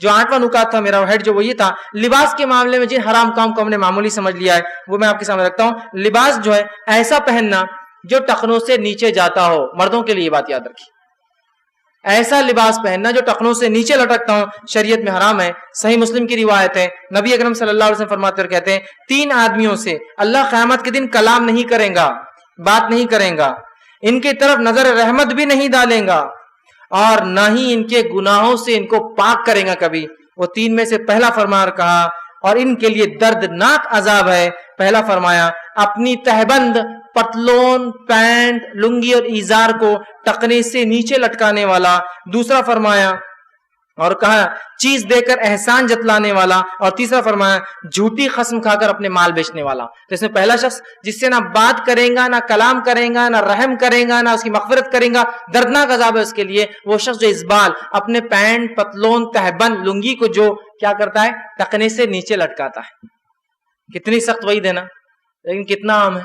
جو 8واں نکات تھا میرا ہیڈ جو وہ یہ تھا، لباس کے معاملے میں جن حرام کام کو ہم نے معمولی سمجھ لیا ہے وہ میں آپ کے سامنے رکھتا ہوں۔ لباس جو ہے ایسا پہننا جو ٹخنوں سے نیچے جاتا ہو، مردوں کے لیے یہ بات یاد رکھیے، ایسا لباس پہننا جو ٹخنوں سے نیچے لٹکتا ہو شریعت میں حرام ہے۔ صحیح مسلم کی روایت ہے، نبی اکرم صلی اللہ علیہ وسلم فرماتے اور کہتے ہیں 3 آدمیوں سے اللہ قیامت کے دن کلام نہیں کریں گا، بات نہیں کریں گا، ان کی طرف نظر رحمت بھی نہیں ڈالیں گا، اور نہ ہی ان کے گناہوں سے ان کو پاک کریں گا کبھی۔ وہ 3 میں سے پہلا فرمایا اور کہا اور ان کے لیے دردناک عذاب ہے۔ پہلا فرمایا اپنی تہبند، پتلون، پینٹ، لنگی اور ایزار کو ٹخنے سے نیچے لٹکانے والا۔ دوسرا فرمایا اور کہا چیز دے کر احسان جتلانے والا، اور تیسرا فرمایا جھوٹی قسم کھا کر اپنے مال بیچنے والا۔ تو اس میں پہلا شخص جس سے نہ بات کریں گا، نہ کلام کریں گا، نہ رحم کریں گا، نہ اس کی مغفرت کریں گا، دردناک عذاب ہے اس کے لیے۔ وہ شخص جو ازبال، اپنے پینٹ، پتلون، تہبند، لنگی کو جو کیا کرتا ہے، ٹخنے سے نیچے لٹکاتا ہے۔ کتنی سخت وعید ہے نا، لیکن کتنا عام ہے۔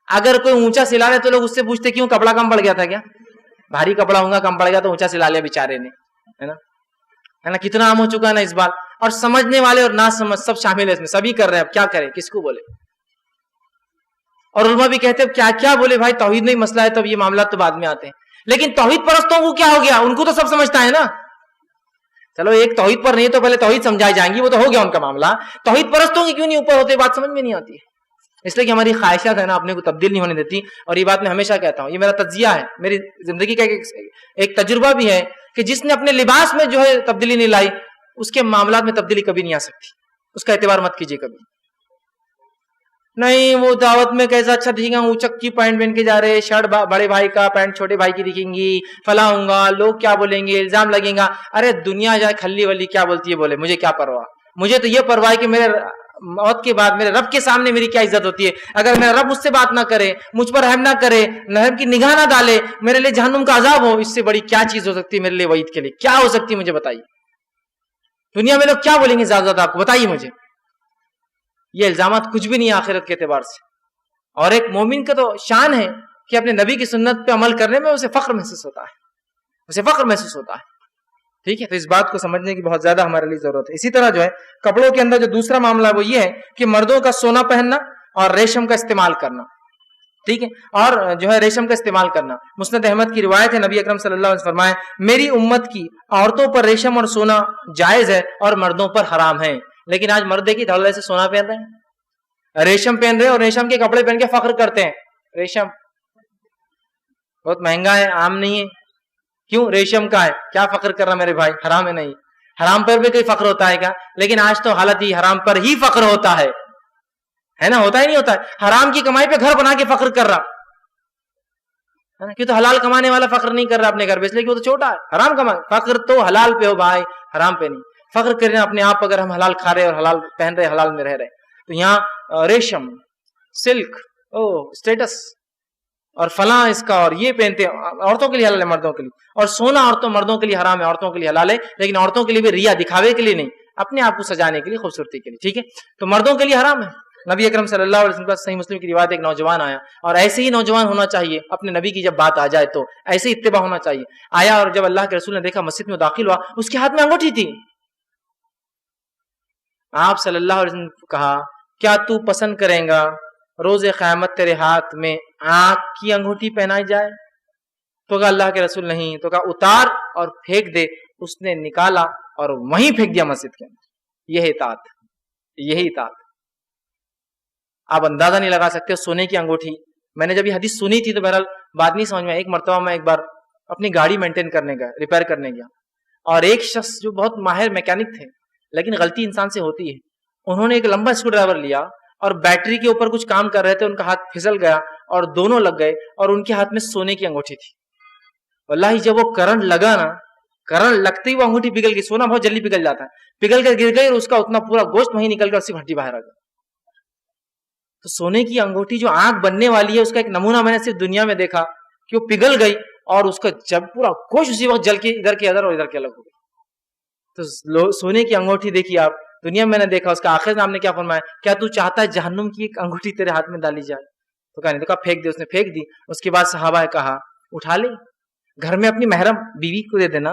اگر کوئی اونچا سلا لے تو لوگ اس سے پوچھتے کیوں، کپڑا کم پڑ گیا تھا کیا؟ بھاری کپڑا ہوگا کم پڑ گیا تو اونچا سلا لیا بیچارے نے، ہے نا، کتنا عام ہو چکا ہے نا اس بات۔ اور سمجھنے والے اور نہ سمجھ سب شامل ہے اس میں، سبھی کر رہے ہیں، اب کیا کریں، کس کو بولے۔ اور علماء بھی کہتے ہیں کیا کیا بولے بھائی، توحید نہیں مسئلہ ہے، تب یہ معاملات تو بعد میں آتے ہیں۔ لیکن توحید پرستوں کو کیا ہو گیا، ان کو تو سب سمجھتا ہے نا۔ چلو ایک توحید پر نہیں تو پہلے توحید سمجھائی جائیں گی، وہ تو ہو گیا ان کا معاملہ۔ توحید پرستوں کی کیوں نہیں اوپر ہوتے، بات سمجھ میں نہیں آتی ہے۔ اس لیے کہ ہماری خواہشات ہے نا اپنے کو تبدیل نہیں ہونے دیتی، اور یہ بات میں ہمیشہ کہتا ہوں، یہ میرا تجزیہ ہے، میری زندگی کا ایک تجربہ بھی ہے کہ جس نے اپنے لباس میں جو ہے تبدیلی نہیں لائی، اس کے معاملات میں تبدیلی کبھی نہیں آ سکتی۔ اس کا اعتبار مت کیجیے کبھی۔ نہیں وہ دعوت میں کیسا اچھا دکھیں گا، اونچک کی پینٹ پہن کے جا رہے، شرٹ بڑے بھائی کا، پینٹ چھوٹے بھائی کی دکھیں گی، فلاں ہوں گا، لوگ کیا بولیں گے، الزام لگیں گا۔ ارے دنیا جائے کھلی ولی کیا بولتی ہے بولے، مجھے کیا پرواہ، مجھے تو یہ پرواہ ہے کہ میرے موت کے بعد میرے رب کے سامنے میری کیا عزت ہوتی ہے۔ اگر میرا رب مجھ سے بات نہ کرے، مجھ پر رحم نہ کرے، رحم کی نگاہ نہ ڈالے، میرے لیے جہنم کا عذاب ہو، اس سے بڑی کیا چیز ہو سکتی ہے میرے لیے، وعید کے لیے کیا ہو سکتی ہے، مجھے بتائیے۔ دنیا میں لوگ کیا بولیں گے زیادہ زیادہ، آپ کو بتائیے مجھے۔ یہ الزامات کچھ بھی نہیں ہے آخرت کے اعتبار سے۔ اور ایک مومن کا تو شان ہے کہ اپنے نبی کی سنت پہ عمل کرنے میں اسے فخر محسوس ہوتا ہے، اسے فخر محسوس ہوتا ہے۔ ٹھیک ہے، تو اس بات کو سمجھنے کی بہت زیادہ ہمارے لیے ضرورت ہے۔ اسی طرح جو ہے کپڑوں کے اندر جو دوسرا معاملہ ہے وہ یہ ہے کہ مردوں کا سونا پہننا اور ریشم کا استعمال کرنا، ٹھیک ہے، اور جو ہے ریشم کا استعمال کرنا۔ مسند احمد کی روایت ہے، نبی اکرم صلی اللہ علیہ وسلم فرمائے میری امت کی عورتوں پر ریشم اور سونا جائز ہے اور مردوں پر حرام ہے۔ لیکن آج مرد کی دھڑلے سے سونا پہن رہے ہیں، ریشم پہن رہے ہیں، اور ریشم کے کپڑے پہن کے فخر کرتے ہیں۔ ریشم بہت مہنگا ہے، عام نہیں ہے، کیوں ریشم کا ہے، کیا فخر کر رہا میرے بھائی، حرام ہے نہیں، حرام پر بھی کوئی فخر ہوتا ہے کیا؟ لیکن آج تو حالت ہی حرام پر ہی فخر ہوتا ہے نا، ہوتا ہی نہیں ہوتا ہے۔ حرام کی کمائی پہ گھر بنا کے فخر کر رہا ہے نا، کیوں تو حلال کمانے والا فخر نہیں کر رہا اپنے گھر پہ، اس لیے کہ وہ تو چھوٹا ہے، حرام کما۔ فخر تو حلال پہ ہو بھائی، حرام پہ نہیں۔ فخر کرنا اپنے آپ اگر ہم حلال کھا رہے اور حلال پہن رہے، حلال میں رہ رہے، تو یہاں ریشم، سلک، اسٹیٹس اور فلاں اس کا، اور یہ پہنتے ہیں، عورتوں کے لیے حلال ہے مردوں کے لیے، اور سونا عورتوں مردوں کے لیے حرام ہے، عورتوں کے لیے حلال ہے، لیکن عورتوں کے لیے بھی ریا دکھاوے کے لیے نہیں، اپنے آپ کو سجانے کے لیے، خوبصورتی کے لیے، ٹھیک ہے، تو مردوں کے لیے حرام ہے۔ نبی اکرم صلی اللہ علیہ وسلم کا صحیح مسلم کی روایت، ایک نوجوان آیا، اور ایسے ہی نوجوان ہونا چاہیے، اپنے نبی کی جب بات آ جائے تو ایسے ہی اتباع ہونا چاہیے۔ آیا اور جب اللہ کے رسول نے دیکھا، مسجد میں داخل ہوا، اس کے ہاتھ میں انگوٹھی تھی۔ آپ صلی اللہ علیہ وسلم نے کہا کیا تو پسند کریں گا روز قیامت تیرے ہاتھ میں آنکھ کی انگوٹھی پہنائی جائے؟ تو کہا اللہ کے رسول نہیں۔ تو کہا اتار اور پھینک دے۔ اس نے نکالا اور وہیں پھینک دیا مسجد کے اندر۔ یہ اطاعت، یہی اطاعت۔ آپ اندازہ نہیں لگا سکتے سونے کی انگوٹھی۔ میں نے جب یہ حدیث سنی تھی تو بہرحال بات نہیں سمجھ میں آئی۔ ایک مرتبہ میں ایک بار اپنی گاڑی مینٹین کرنے گیا، ریپیئر کرنے گیا، اور ایک شخص جو بہت ماہر میکینک تھے، لیکن غلطی انسان سے ہوتی ہے، انہوں نے ایک لمبا اسکرو ڈرائیور لیا اور بیٹری کے اوپر کچھ کام کر رہے تھے، ان کا ہاتھ پھسل گیا اور دونوں لگ گئے، اور ان کے ہاتھ میں سونے کی انگوٹھی تھی۔ واللہ جب وہ کرنٹ لگا نا، کرنٹ لگتے ہی وہ انگوٹھی پگھل گئی۔ سونا بہت جلدی پگھل جاتا ہے، پگھل کر گر گئی اور اس کا اتنا پورا گوشت وہیں نکل کر صرف ہڈی باہر آ گئی۔ تو سونے کی انگوٹھی جو آنکھ بننے والی ہے، اس کا ایک نمونہ میں نے صرف دنیا میں دیکھا کہ وہ پگھل گئی اور اس کا جب پورا گوشت اسی وقت جل کے ادھر کے ادھر اور ادھر کے الگ ہو گئی۔ تو سونے کی انگوٹھی دیکھیے آپ، دنیا میں نے دیکھا۔ اس کا آخر نام نے کیا فرمایا، کیا تو چاہتا ہے جہنم کی ایک انگوٹھی تیرے ہاتھ میں ڈالی جائے؟ تو کہا نہیں، تو کہا پھینک دے۔ اس نے پھینک دی۔ اس کے بعد صحابہ نے کہا اٹھا لے، گھر میں اپنی محرم بیوی کو دے دینا،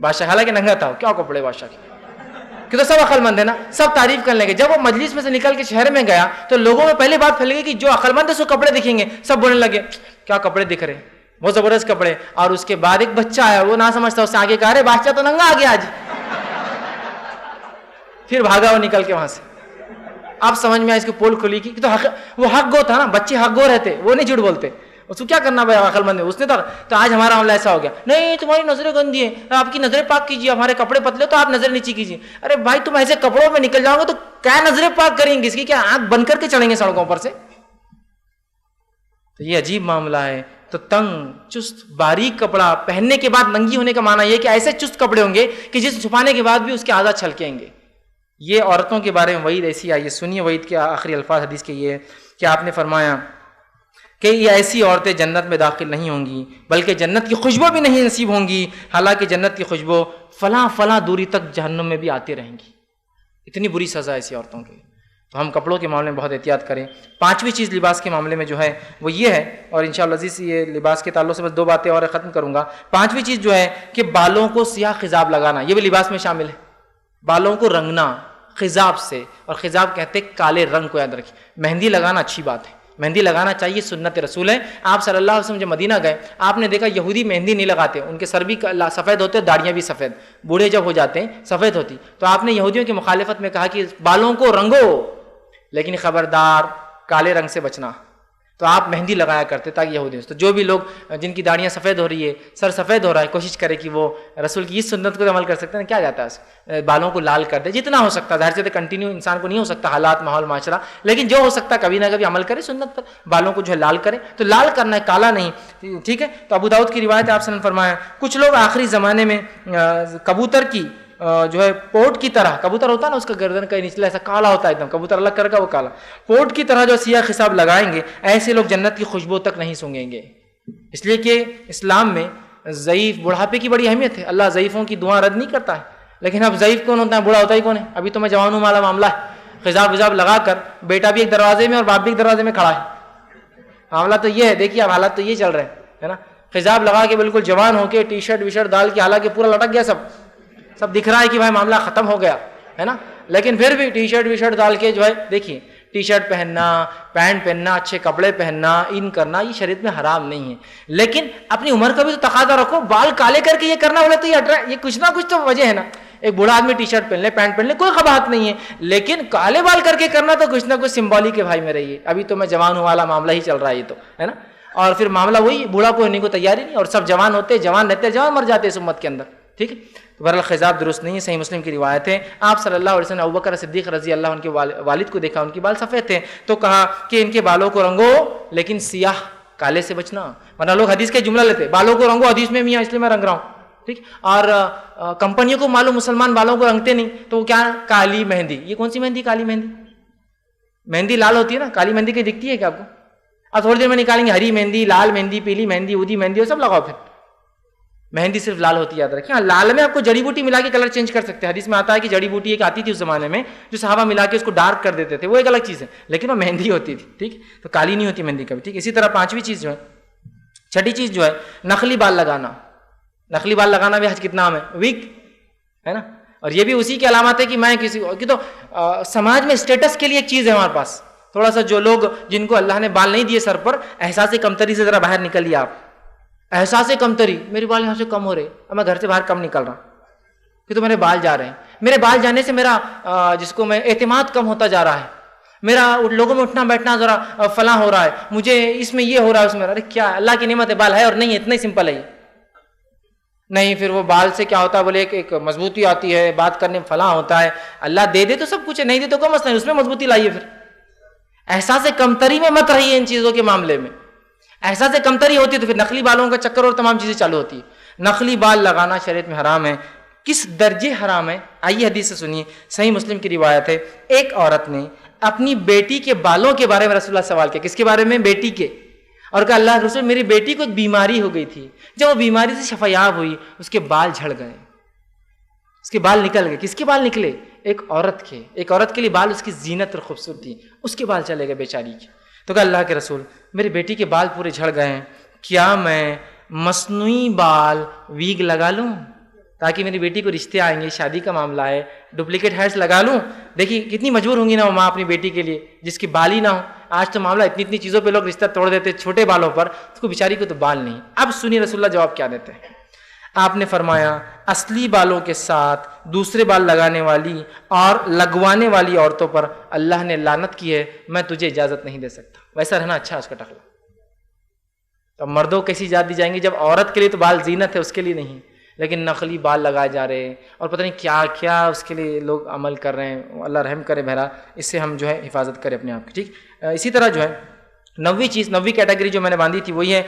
بادشاہ حالانکہ ننگا تھا, کیا کپڑے بادشاہ کے, کہ تو سب عقل مند ہے نا, سب تعریف کرنے لگے. جب وہ مجلس میں سے نکل کے شہر میں گیا تو لوگوں میں پہلی بات پھیل گئی کہ جو عقل مند ہے اس کو کپڑے دکھیں گے. سب بولنے لگے کیا کپڑے دکھ رہے, بہت زبردست کپڑے. اور اس کے بعد ایک بچہ آیا, وہ نہ سمجھتا, اس سے آگے کہا ارے بادشاہ تو ننگا آ گیا آج. پھر بھاگا وہ نکل کے وہاں سے. اب سمجھ میں آیا اس کی پول کھلی کی, تو وہ حق گو تھا نا, بچے حق گو رہتے, وہ نہیں جھوٹ بولتے. اس کو کیا کرنا بھائی, عقل مند ہے اس نے. تو آج ہمارا معاملہ ایسا ہو گیا, نہیں تمہاری نظریں گندی ہیں, آپ کی نظریں پاک کیجیے, ہمارے کپڑے پتلے تو آپ نظر نیچی کیجیے. ارے بھائی تم ایسے کپڑوں میں نکل جاؤ گے تو کیا نظریں پاک کریں گے, اس کی کیا آنکھ بند کر کے چڑھیں گے سڑکوں پر سے. تو یہ عجیب معاملہ ہے. تو تنگ چست باریک کپڑا پہننے کے بعد ننگی ہونے کا معنی یہ کہ ایسے چست کپڑے ہوں گے کہ جس چھپانے کے بعد بھی اس کے اعضاء چھلکیں گے. یہ عورتوں کے بارے میں وعید ایسی آئی ہے. سنیے وعید کے آخری الفاظ حدیث کے یہ ہے کہ آپ نے فرمایا کہ یہ ایسی عورتیں جنت میں داخل نہیں ہوں گی بلکہ جنت کی خوشبو بھی نہیں نصیب ہوں گی, حالانکہ جنت کی خوشبو فلاں فلاں دوری تک جہنم میں بھی آتی رہیں گی. اتنی بری سزا ایسی عورتوں کی. تو ہم کپڑوں کے معاملے میں بہت احتیاط کریں. پانچویں چیز لباس کے معاملے میں جو ہے وہ یہ ہے, اور انشاءاللہ عزیز یہ لباس کے تعلق سے بس 2 باتیں اور ختم کروں گا. پانچویں چیز جو ہے کہ بالوں کو سیاہ خضاب لگانا, یہ بھی لباس میں شامل ہے. بالوں کو رنگنا خضاب سے, اور خضاب کہتے ہیں کالے رنگ کو. یاد رکھیں مہندی لگانا اچھی بات ہے, مہندی لگانا چاہیے, سنت رسول ہے. آپ صلی اللہ علیہ وسلم جب مدینہ گئے آپ نے دیکھا یہودی مہندی نہیں لگاتے, ان کے سر بھی سفید ہوتے, داڑیاں بھی سفید, بوڑھے جب ہو جاتے ہیں سفید ہوتی. تو آپ نے یہودیوں کی مخالفت میں کہا کہ بالوں کو رنگو لیکن خبردار کالے رنگ سے بچنا. تو آپ مہندی لگایا کرتے تاکہ یہودی. تو جو بھی لوگ جن کی داڑیاں سفید ہو رہی ہے, سر سفید ہو رہا ہے, کوشش کرے کہ وہ رسول کی اس سنت کو عمل کر سکتے ہیں. کیا جاتا ہے بالوں کو لال کر دے جتنا ہو سکتا ہے. ظاہر سے کنٹینیو انسان کو نہیں ہو سکتا, حالات ماحول معاشرہ, لیکن جو ہو سکتا ہے کبھی نہ کبھی عمل کرے سنت پر, بالوں کو جو ہے لال کرے. تو لال کرنا ہے, کالا نہیں, ٹھیک ہے. تو ابو داؤد کی روایت ہے, آپ نے فرمایا کچھ لوگ آخری زمانے میں کبوتر کی جو ہے پوٹ کی طرح, کبوتر ہوتا ہے نا اس کا گردن کا نچلا ایسا کالا ہوتا ہے, ایک دم کبوتر الگ کر کا وہ کالا, پوٹ کی طرح جو سیاہ خصاب لگائیں گے, ایسے لوگ جنت کی خوشبو تک نہیں سونگیں گے. اس لیے کہ اسلام میں ضعیف بڑھاپے کی بڑی اہمیت ہے. اللہ ضعیفوں کی دعا رد نہیں کرتا ہے, لیکن اب ضعیف کون ہوتا ہے, بوڑھا ہوتا ہی کون ہے. ابھی تو میں جوان ہوں والا معاملہ ہے, خضاب وضاب لگا کر بیٹا بھی ایک دروازے میں اور باپ بھی ایک دروازے میں کھڑا ہے. معاملہ تو یہ ہے, دیکھیے اب حالات تو یہ چل رہے ہیں نا. خضاب لگا کے بالکل جوان ہو کے ٹی شرٹ وی شرٹ ڈال کے, حالانکہ پورا لٹک گیا, سب دکھ رہا ہے کہ بھائی معاملہ ختم ہو گیا ہے نا, لیکن پھر بھی ٹی شرٹ وی شرٹ ڈال کے جو ہے دیکھیے ٹی شرٹ پہننا, پینٹ پہننا, اچھے کپڑے پہننا, ان کرنا, یہ شریعت میں حرام نہیں ہے. لیکن اپنی عمر کا بھی تو تقاضا رکھو. بال کالے کر کے یہ کرنا بولے تو یہ کچھ نہ کچھ تو وجہ ہے نا. ایک بوڑھا آدمی ٹی شرٹ پہن لے, پینٹ پہن لے, کوئی قباحت نہیں ہے, لیکن کالے بال کر کے کرنا تو کچھ نہ کچھ سمبولک ہے بھائی میرے. یہ ابھی تو میں جوان ہوں والا معاملہ ہی چل رہا ہے یہ تو ہے نا. اور پھر معاملہ وہی, بوڑھا کو ہونے کو تیاری نہیں, اور سب جوان ہوتے, جوان رہتے, جوان مر جاتے اس امت کے اندر. ٹھیک ہے. تو بہرحال خضاب درست نہیں ہے. صحیح مسلم کی روایت ہے, آپ صلی اللہ علیہ وسلم نے ابوبکر صدیق رضی اللہ عنہ کے والد کو دیکھا, ان کے بال سفید تھے, تو کہا کہ ان کے بالوں کو رنگو لیکن سیاہ کالے سے بچنا. ورنہ لوگ حدیث کے جملہ لیتے, بالوں کو رنگو حدیث میں میاں اس لیے میں رنگ رہا ہوں. ٹھیک. اور کمپنیوں کو معلوم مسلمان بالوں کو رنگتے نہیں, تو وہ کیا کالی مہندی. یہ کون سی مہندی, کالی مہندی. مہندی لال ہوتی ہے نا, کالی مہندی کہیں دکھتی ہے کیا آپ کو؟ اب تھوڑی دیر میں نکالیں گے ہری مہندی, لال مہندی, پیلی مہندی, ادی مہندی, وہ سب لگاؤ. پھر مہندی صرف لال ہوتی ہے, یاد رکھیں. لال میں آپ کو جڑی بوٹی ملا کے کلر چینج کر سکتے ہیں. حدیث میں آتا ہے کہ جڑی بوٹی ایک آتی تھی اس زمانے میں جو صحابہ ملا کے اس کو ڈارک کر دیتے تھے, وہ ایک الگ چیز ہے, لیکن وہ مہندی ہوتی تھی. ٹھیک. تو کالی نہیں ہوتی مہندی کبھی. ٹھیک. اسی طرح پانچویں چیز جو ہے, چھٹی چیز جو ہے, نقلی بال لگانا. نقلی بال لگانا بھی حج کتنا عام ہے, ویک ہے نا. اور یہ بھی اسی کی علامت ہے کہ میں کسی کی تو سماج میں اسٹیٹس کے لیے ایک چیز ہے ہمارے پاس. تھوڑا سا جو لوگ جن کو اللہ نے بال نہیں دیے سر پر, احساس کمتری سے ذرا باہر نکلیے آپ. احساس کمتری, میرے بال یہاں سے کم ہو رہے, اب میں گھر سے باہر کم نکل رہا کہ تو میرے بال جا رہے ہیں. میرے بال جانے سے میرا جس کو میں اعتماد کم ہوتا جا رہا ہے, میرا لوگوں میں اٹھنا بیٹھنا ذرا فلاں ہو رہا ہے, مجھے اس میں یہ ہو رہا ہے اس میں. ارے کیا اللہ کی نعمت ہے, بال ہے اور نہیں ہے, اتنا ہی سمپل ہے. نہیں پھر وہ بال سے کیا ہوتا ہے, بولے ایک مضبوطی آتی ہے, بات کرنے میں فلاں ہوتا ہے. اللہ دے دے تو سب کچھ ہے, نہیں دے تو کوئی مسئلہ نہیں, اس میں مضبوطی لائیے. پھر احساس کمتری میں مت رہیے ان چیزوں کے معاملے میں. احساس کمتری ہوتی ہے تو پھر نقلی بالوں کا چکر اور تمام چیزیں چالو ہوتی ہے. نقلی بال لگانا شریعت میں حرام ہے. کس درجے حرام ہے, آئیے حدیث سے سنیے. صحیح مسلم کی روایت ہے, ایک عورت نے اپنی بیٹی کے بالوں کے بارے میں رسول اللہ سوال کیا. کس کے بارے میں, بیٹی کے. اور کہا اللہ رسول میری بیٹی کو ایک بیماری ہو گئی تھی, جب وہ بیماری سے شفایاب ہوئی اس کے بال جھڑ گئے, اس کے بال نکل گئے. کس کے بال نکلے, ایک عورت کے. ایک عورت کے لیے بال اس کی زینت اور خوبصورتی, اس کے بال چلے گئے بیچاری کے. تو کہا اللہ کے رسول میری بیٹی کے بال پورے جھڑ گئے ہیں, کیا میں مصنوعی بال ویگ لگا لوں تاکہ میری بیٹی کو رشتے آئیں گے, شادی کا معاملہ ہے, ڈپلیکیٹ ہیئرس لگا لوں. دیکھیے کتنی مجبور ہوں گی نا وہ ماں اپنی بیٹی کے لیے جس کی بال ہی نہ ہو. آج تو معاملہ اتنی چیزوں پہ لوگ رشتہ توڑ دیتے, چھوٹے بالوں پر, اس کو بیچاری کو تو بال نہیں. اب سنیے رسول اللہ جواب کیا دیتے ہیں. آپ نے فرمایا اصلی بالوں کے ساتھ دوسرے بال لگانے والی اور لگوانے والی عورتوں پر اللہ نے لعنت کی ہے, میں تجھے اجازت نہیں دے سکتا. ویسا رہنا اچھا اس کا ٹکلا. تو مردوں کو کیسی اجازت دی جائیں گی جب عورت کے لیے تو بال زینت ہے, اس کے لیے نہیں, لیکن نقلی بال لگائے جا رہے ہیں اور پتہ نہیں کیا کیا اس کے لیے لوگ عمل کر رہے ہیں. اللہ رحم کرے. بہرحال اس سے ہم جو ہے حفاظت کریں اپنے آپ کی. ٹھیک. اسی طرح جو ہے 9ویں کیٹیگری جو میں نے باندھی تھی وہی ہے